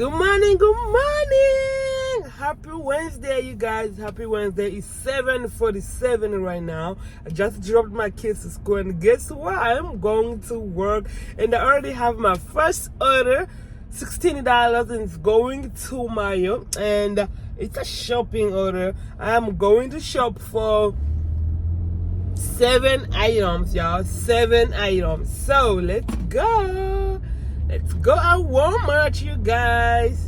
Good morning, good morning. Happy Wednesday, you guys. Happy Wednesday. It's 7:47 right now. I just dropped my kids to school, and guess what? I'm going to work, and I already have my first order, $16, and it's going to Mayo, and it's a shopping order. I'm going to shop for 7 items, y'all. 7 items. So let's go. Let's go at Walmart, you guys.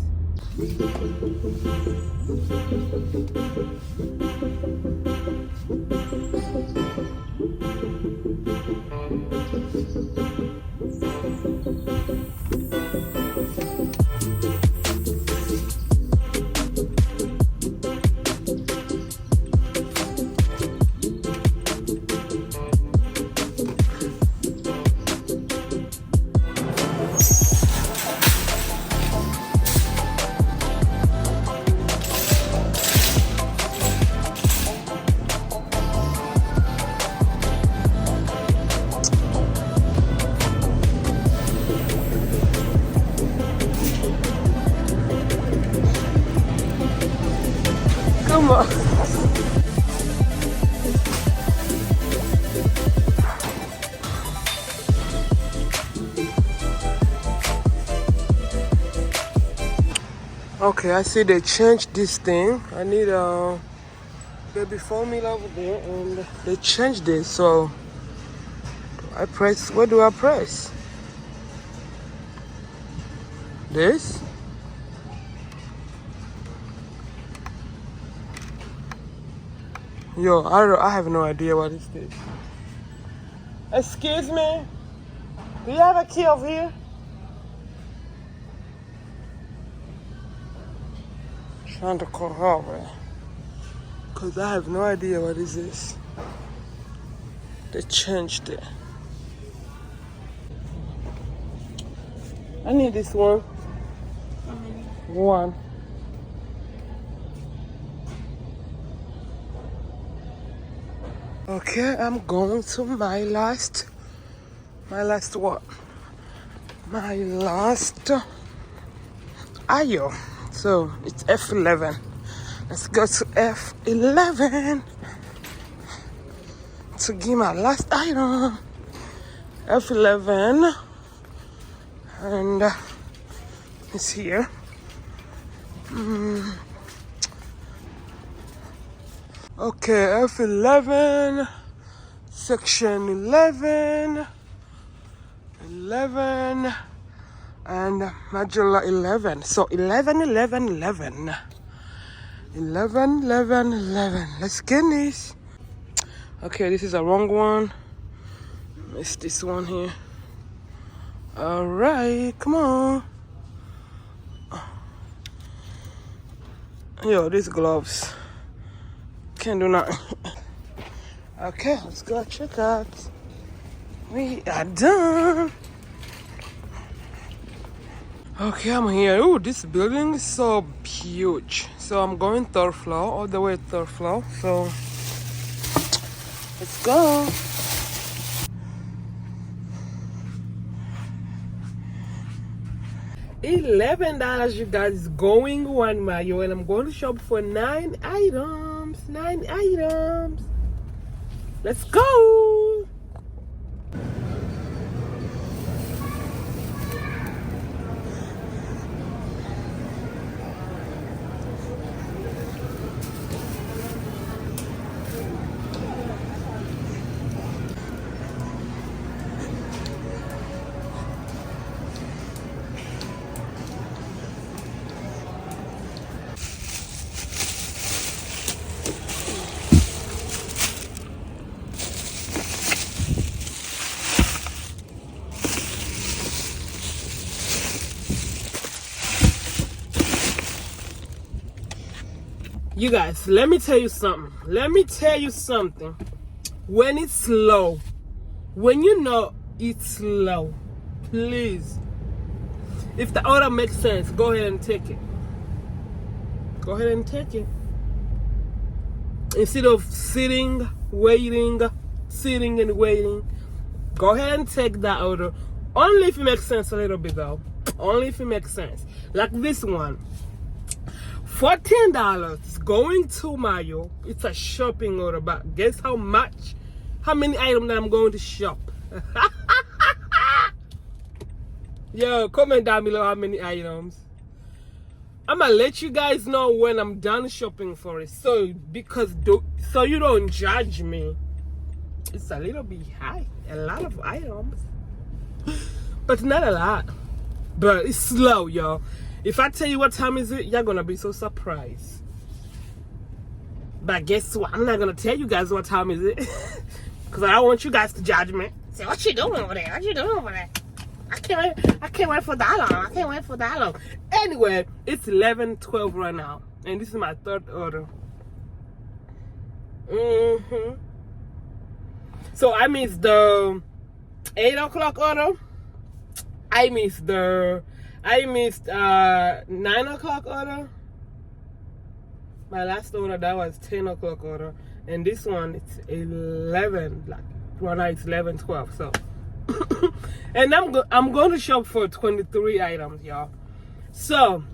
Come on. Okay, I see they changed this thing. I need a baby formula over there, and they changed it. So I press. What do I press? This? Yo, I have no idea what is this. Excuse me? Do you have a key over here? Trying to call her over. Because I have no idea what is this. They changed it. I need this one. One. Okay, I'm going to my last what? My last aisle. So it's F11. Let's go to F11 to get my last item. F11, and it's here. Okay, F11, section 11, and modular 11. So 11. Let's get this. Okay, this is a wrong one. It's this one here. All right, come on. Yo, these gloves. Can't do nothing. Okay, let's go check out. We are done. Okay, I'm here. Ooh, this building is so huge. So I'm going third floor, all the way third floor. So let's go. $11, you guys, going one Mayo, and I'm going to shop for 9 items. 9 items. Let's go. You guys, let me tell you something. When it's low, when you know it's low, please, if the order makes sense, go ahead and take it. Go ahead and take it. Instead of sitting, waiting, go ahead and take that order. Only if it makes sense a little bit though. Only if it makes sense. Like this one. $14 going to Mayo. It's a shopping order, but guess how much? How many items that I'm going to shop? Yo, comment down below how many items. I'm gonna let you guys know when I'm done shopping for it. So you don't judge me. It's a little bit high. A lot of items. But not a lot. But it's slow, y'all. If I tell you what time is it, you're gonna be so surprised. But guess what? I'm not gonna tell you guys what time is it. Because I don't want you guys to judge me. Say, what you doing over there? What you doing over there? I can't wait for that long. I can't wait for that long. Anyway, it's 11:12 right now. And this is my third order. So I missed the 8 o'clock order. I missed 9 o'clock order. My last order, that was 10 o'clock order. And this one, it's 11. Like, right now it's 11:12. So, and I'm going to shop for 23 items, y'all. So,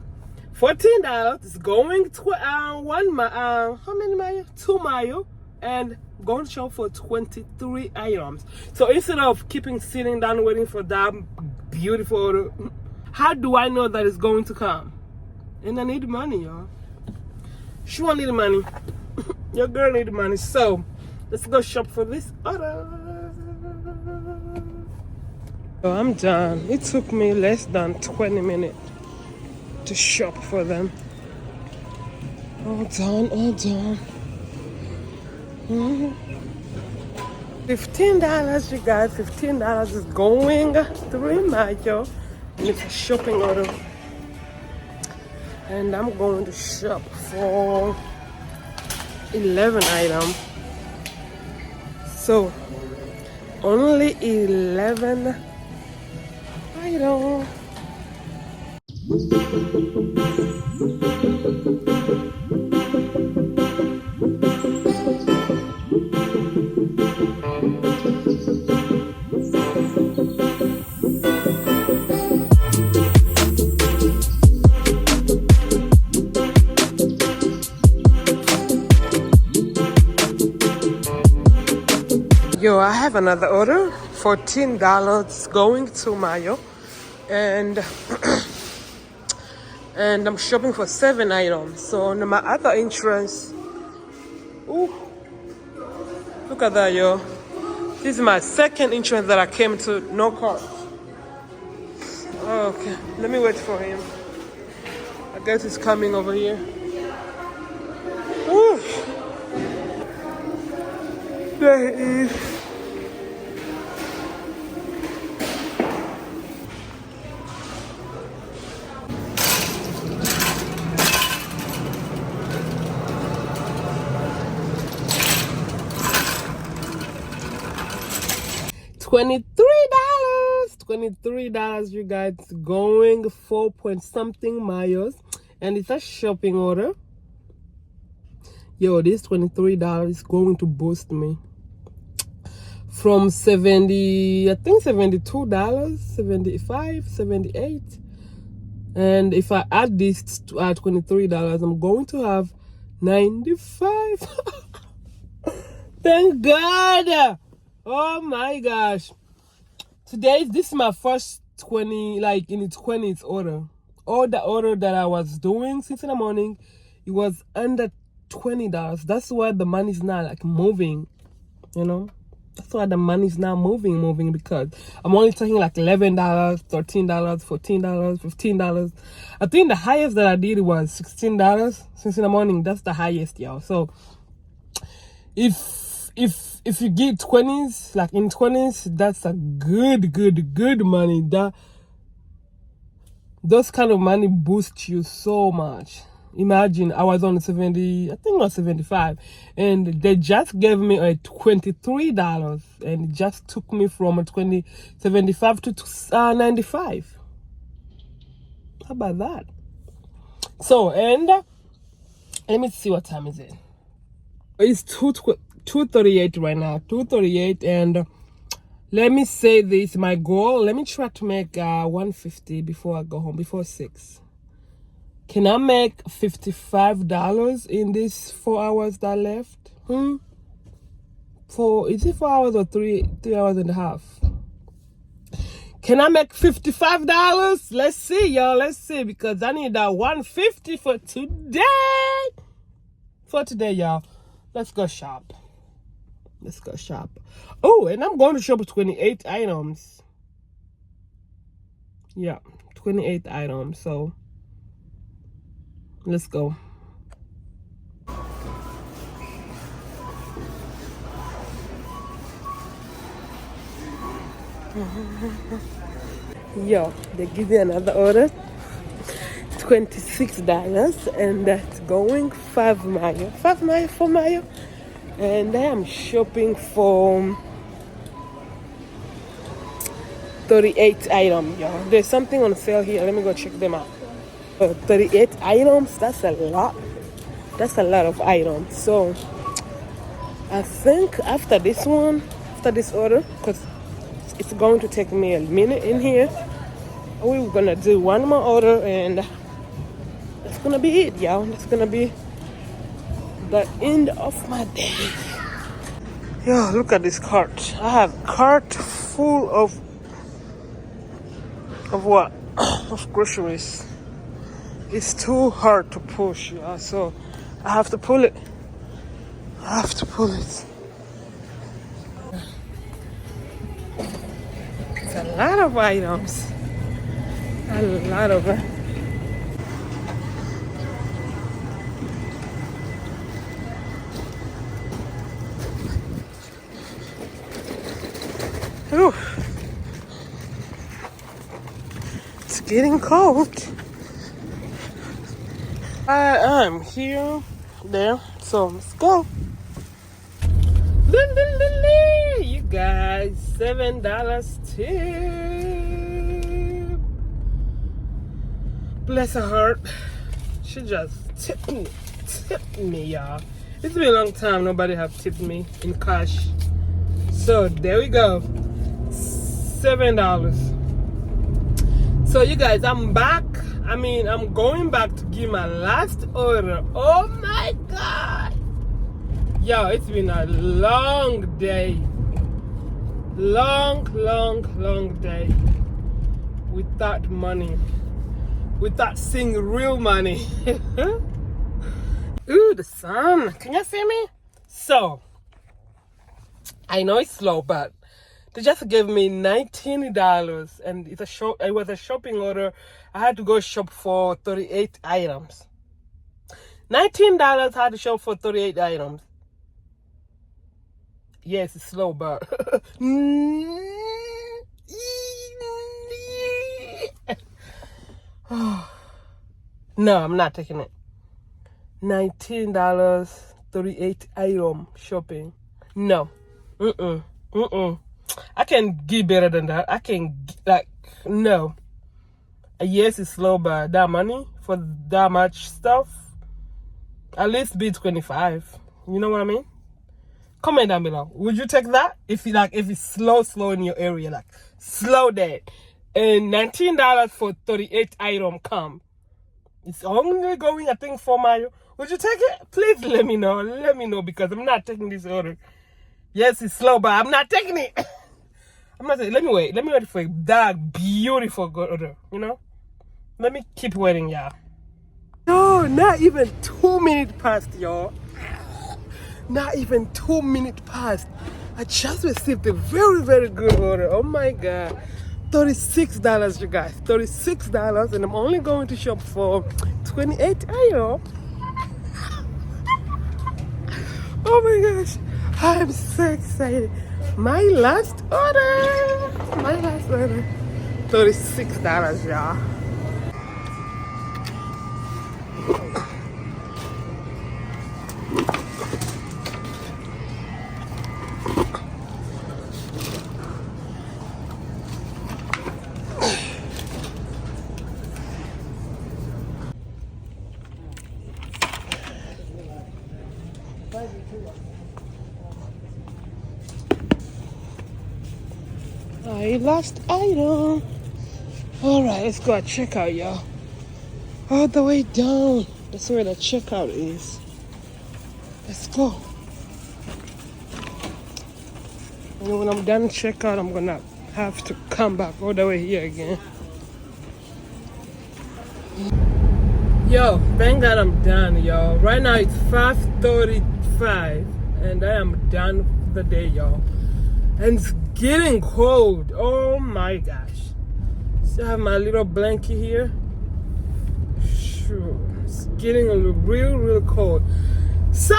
$14 is going to how many miles? 2 miles. And going to shop for 23 items. So instead of sitting down waiting for that beautiful order, how do I know that it's going to come? And I need money, y'all. She won't need money. Your girl need money. So let's go shop for this order. So I'm done. It took me less than 20 minutes to shop for them. All done. $15, you guys. $15 is going through Mayo. It's a shopping order. And I'm going to shop for 11 items. So, only 11 items. Yo, I have another order. $14 going to Mayo. And I'm shopping for 7 items. So on my other entrance, ooh, look at that, yo. This is my second entrance that I came to, no car. Okay, let me wait for him. I guess he's coming over here. Ooh. There he is. $23, you guys, going 4 point something miles, and it's a shopping order. Yo, this $23 is going to boost me from 70, I think $72, 75, 78. And if I add this to $23, I'm going to have 95. Thank God. Oh my gosh. This is my first 20, like in the 20s order. All the order that I was doing since in the morning, it was under $20. That's why the money's not like moving, you know. That's why the money's not moving because I'm only taking like $11, $13, $14, $15. I think the highest that I did was $16 since in the morning. That's the highest, y'all. So if you get 20s, like in 20s, that's a good money. Those kind of money boost you so much. Imagine I was on 70, I think it was 75, and they just gave me a $23, and it just took me from a 75 to 95. How about that? So, and let me see what time is it. It's 2:38 right now, 2:38, and Let me say this, my goal. Let me try to make 150 before I go home, before 6. Can I make $55 in these 4 hours that left? Is it 4 hours or 3 hours and a half? Can I make $55? Let's see, y'all. Let's see, because I need that 150 for today. For today, y'all. Let's go shop. Let's go shop. Oh, and I'm going to shop 28 items. Yeah, 28 items. So let's go. Yo, they give me another order. $26, and that's going 5 mile. 5 mile, 4 mile. And I am shopping for 38 items, y'all. There's something on sale here. Let me go check them out. 38 items, that's a lot. That's a lot of items. So I think after this order, because it's going to take me a minute in here, we're gonna do one more order, and that's gonna be it, y'all. That's gonna be the end of my day. Yo, look at this cart. I have a cart full of what? Of groceries. It's too hard to push, y'all, so I have to pull it. I have to pull it. It's a lot of items. A lot of it. Ooh. It's getting cold. I am here, there, so let's go. You guys, $7 tip. Bless her heart. She just tipped me, y'all. It's been a long time nobody have tipped me in cash. So there we go. $7. So you guys, I'm back. I'm going back to give my last order. Oh my God. Yo, it's been a long day. Long day. Without money. Without seeing real money. Ooh, the sun. Can you see me? So, I know it's slow, but they just gave me $19, and it was a shopping order. I had to go shop for 38 items. $19 I had to shop for 38 items. Yes, it's slow, but no, I'm not taking it. $19, 38 item shopping. No. I can give better than that. I can, no. Yes, it's slow, but that money for that much stuff, at least be 25. You know what I mean? Comment down below. Would you take that? If it's slow in your area, slow that. And $19 for 38 item come. It's only going, I think, 4 miles. Would you take it? Please let me know. Let me know, because I'm not taking this order. Yes, it's slow, but I'm not taking it. I'm not taking it. Let me wait for that beautiful order, you know? Let me keep waiting, y'all. No, not even 2 minutes past, y'all. Not even 2 minutes past. I just received a very, very good order. Oh my God. $36, you guys. $36, and I'm only going to shop for 28 items. Oh my gosh. I'm so excited. My last order. $36, y'all. I lost item. Alright, let's go at checkout, y'all. All the way down. That's where the checkout is. Let's go. And when I'm done checkout, I'm gonna have to come back all the way here again. Yo, thank God I'm done, y'all. Right now it's 5:35 and I am done for the day, y'all. And it's getting cold. Oh my gosh. Still have my little blanket here. Sure. It's getting real cold. So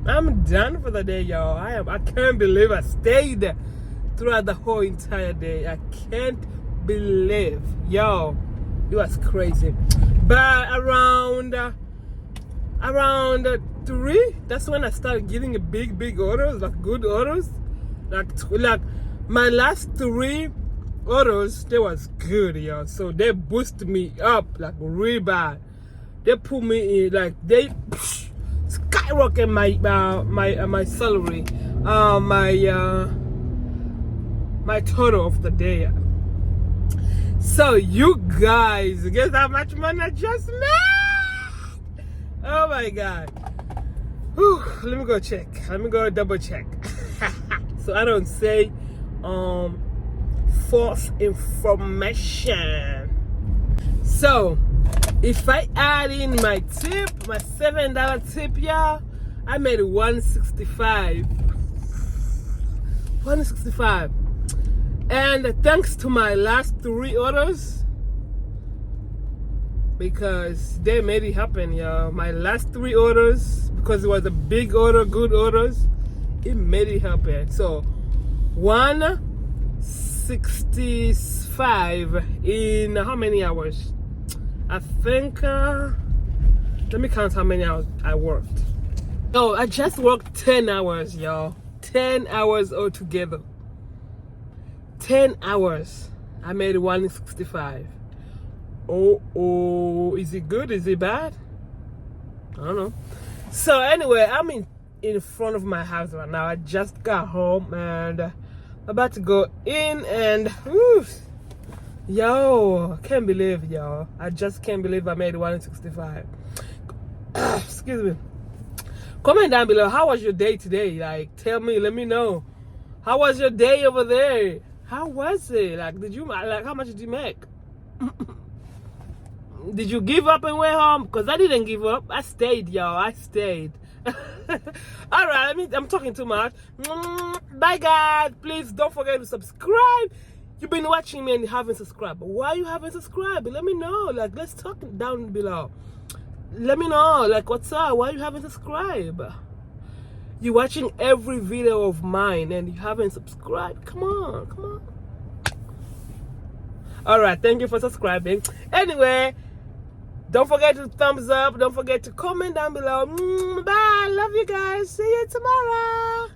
I'm done for the day, y'all. I can't believe I stayed throughout the whole entire day. I can't believe, yo, it was crazy. But around 3, that's when I started getting a big orders, like good orders. Like my last 3 orders, they was good, yo. So they boosted me up like really bad. They put me in, like they skyrocket my salary, my total of the day. So you guys, guess how much money I just made? Oh my God. Whew, let me go check. Let me go double check. So I don't say false information. So if I add in my tip, my $7 tip, y'all, I made $165. $165. And thanks to my last 3 orders, because they made it happen, y'all. My last 3 orders, because it was a big order, good orders, it made it happen. So 165 in how many hours? I think, let me count how many hours I worked. Oh, I just worked 10 hours, y'all. 10 hours altogether. 10 hours. I made 165. Oh, is it good? Is it bad? I don't know. So anyway, I'm in front of my house right now. I just got home and I'm about to go in and whew, yo, can't believe, y'all. I just can't believe I made 165. Excuse me. Comment down below, how was your day today? Like, tell me, let me know. How was your day over there? How was it? Like, how much did you make? Did you give up and went home? Because I didn't give up. I stayed, y'all. I stayed. All right, I'm talking too much. Bye, guys. Please don't forget to subscribe. You've been watching me and you haven't subscribed. Why you haven't subscribed? Let me know. Like, let's talk down below. Let me know. Like, what's up? Why you haven't subscribed? You're watching every video of mine and you haven't subscribed. Come on. All right, thank you for subscribing. Anyway, don't forget to thumbs up. Don't forget to comment down below. Bye. Love you guys. See you tomorrow.